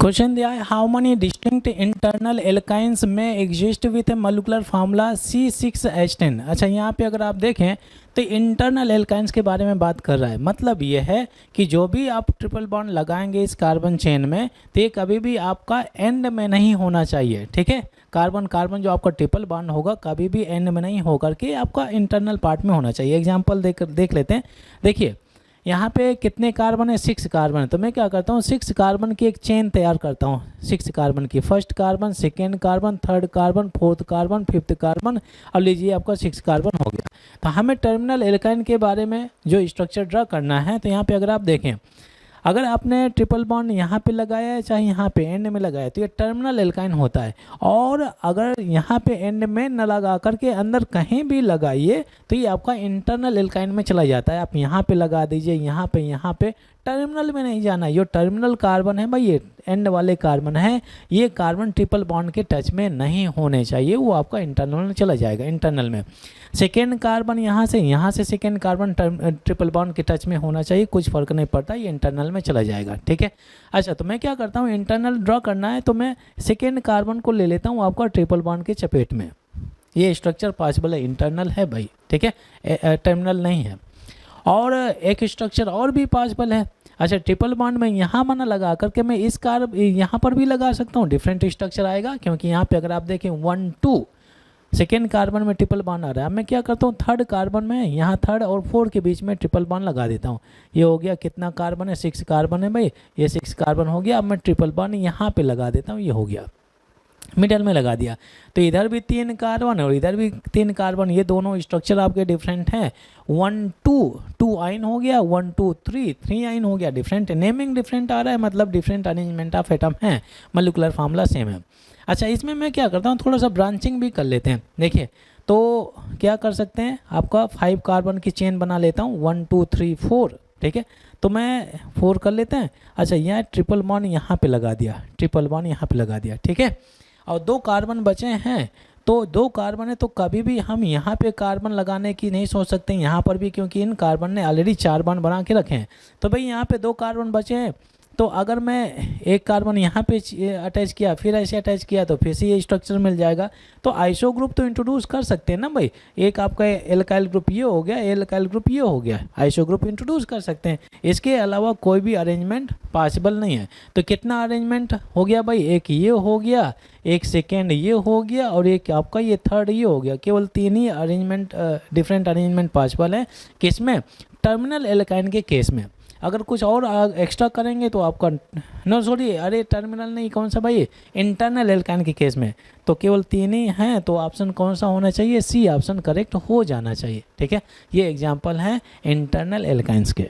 Question दिया है how many distinct internal alkynes में exist with a molecular formula C6H10। अच्छा, यहाँ पे अगर आप देखें तो इंटरनल एल्काइंस के बारे में बात कर रहा है। मतलब ये है कि जो भी आप ट्रिपल बॉन्ड लगाएंगे इस कार्बन चेन में तो ये कभी भी आपका एंड में नहीं होना चाहिए। ठीक है, कार्बन कार्बन जो आपका ट्रिपल बॉन्ड होगा कभी भी एंड में नहीं होकर के आपका इंटरनल पार्ट में होना चाहिए। एग्जाम्पल देख लेते हैं। देखिए यहाँ पे कितने कार्बन है, 6 कार्बन है। तो मैं क्या करता हूँ, 6 कार्बन की एक चेन तैयार करता हूँ। 6 कार्बन की, first carbon, second carbon, third carbon, fourth carbon, fifth carbon, और लीजिए आपका 6 कार्बन हो गया। तो हमें टर्मिनल एल्काइन के बारे में जो स्ट्रक्चर ड्रा करना है, तो यहाँ पे अगर आप देखें, अगर आपने ट्रिपल बॉन्ड यहाँ पे लगाया है चाहे यहाँ पे एंड में लगाया तो ये टर्मिनल एल्काइन होता है। और अगर यहाँ पे एंड में न लगा करके अंदर कहीं भी लगाइए तो ये आपका इंटरनल एल्काइन में चला जाता है। आप यहाँ पे लगा दीजिए, यहाँ पे टर्मिनल में नहीं जाना। ये टर्मिनल कार्बन है भाई, ये एंड वाले कार्बन है, ये कार्बन ट्रिपल बॉन्ड के टच में नहीं होने चाहिए, वो आपका इंटरनल में चला जाएगा। इंटरनल में सेकेंड कार्बन यहाँ से सेकेंड कार्बन ट्रिपल बॉन्ड के टच में होना चाहिए, कुछ फर्क नहीं पड़ता, ये इंटरनल में चला जाएगा। ठीक है। अच्छा, तो मैं क्या करता हूँ, इंटरनल ड्रॉ करना है तो मैं सेकेंड कार्बन को ले लेता हूँ आपका ट्रिपल बॉन्ड के चपेट में। ये स्ट्रक्चर पॉसिबल है, इंटरनल है भाई। ठीक है, टर्मिनल नहीं है। और एक स्ट्रक्चर और भी पॉसिबल है। अच्छा, ट्रिपल बॉन्ड में यहाँ माना लगा करके मैं इस यहाँ पर भी लगा सकता हूँ, डिफरेंट स्ट्रक्चर आएगा। क्योंकि यहाँ पे अगर आप देखें 1 2 सेकेंड कार्बन में ट्रिपल बॉन्ड आ रहा है। अब मैं क्या करता हूँ, थर्ड कार्बन में यहाँ थर्ड और फोर्थ के बीच में ट्रिपल बॉन्ड लगा देता हूँ। ये हो गया, कितना कार्बन है, 6 कार्बन है भाई, ये 6 कार्बन हो गया। अब मैं ट्रिपल बॉन्ड यहाँ पे लगा देता हूँ, ये हो गया, मिडल में लगा दिया। तो इधर भी 3 कार्बन और इधर भी 3 कार्बन, ये दोनों स्ट्रक्चर आपके डिफरेंट हैं। 1 2 आइन हो गया, 1 2 3 आइन हो गया। डिफरेंट नेमिंग डिफरेंट आ रहा है, मतलब डिफरेंट अरेंजमेंट ऑफ एटम है, मोलिकुलर फार्मूला सेम है। अच्छा, इसमें मैं क्या करता हूँ, थोड़ा सा ब्रांचिंग भी कर लेते हैं। देखिए, तो क्या कर सकते हैं, आपका 5 कार्बन की चेन बना लेता हूँ, 1 2 3 4। ठीक है, तो मैं 4 कर लेते हैं। अच्छा, यहाँ ट्रिपल बॉन्ड यहाँ पे लगा दिया, ट्रिपल बॉन्ड यहाँ पे लगा दिया। ठीक है, और 2 कार्बन बचे हैं, तो 2 कार्बन है तो कभी भी हम यहाँ पे कार्बन लगाने की नहीं सोच सकते यहाँ पर भी, क्योंकि इन कार्बन ने ऑलरेडी 4 बॉन्ड बना के रखे हैं। तो भाई यहाँ पे 2 कार्बन बचे हैं, तो अगर मैं एक कार्बन यहाँ पे अटैच किया, फिर ऐसे अटैच किया, तो फिर से ये स्ट्रक्चर मिल जाएगा। तो आइसो ग्रुप तो इंट्रोड्यूस कर सकते हैं ना भाई। एक आपका एल्काइल ग्रुप ये हो गया, एल्काइल ग्रुप ये हो गया, आइसो ग्रुप इंट्रोड्यूस कर सकते हैं। इसके अलावा कोई भी अरेंजमेंट पॉसिबल नहीं है। तो कितना अरेंजमेंट हो गया भाई, एक ये हो गया, एक सेकेंड ये हो गया, और एक आपका ये थर्ड ये हो गया। केवल 3 ही अरेंजमेंट, डिफरेंट अरेंजमेंट पॉसिबल है। किस में, टर्मिनल एल्काइन के केस में। अगर कुछ और एक्स्ट्रा करेंगे तो आपका अरे टर्मिनल नहीं, कौन सा भाई, इंटरनल एल्काइन के केस में तो केवल 3 ही हैं। तो ऑप्शन कौन सा होना चाहिए, सी ऑप्शन करेक्ट हो जाना चाहिए। ठीक है, ये एग्जांपल है इंटरनल एल्काइंस के।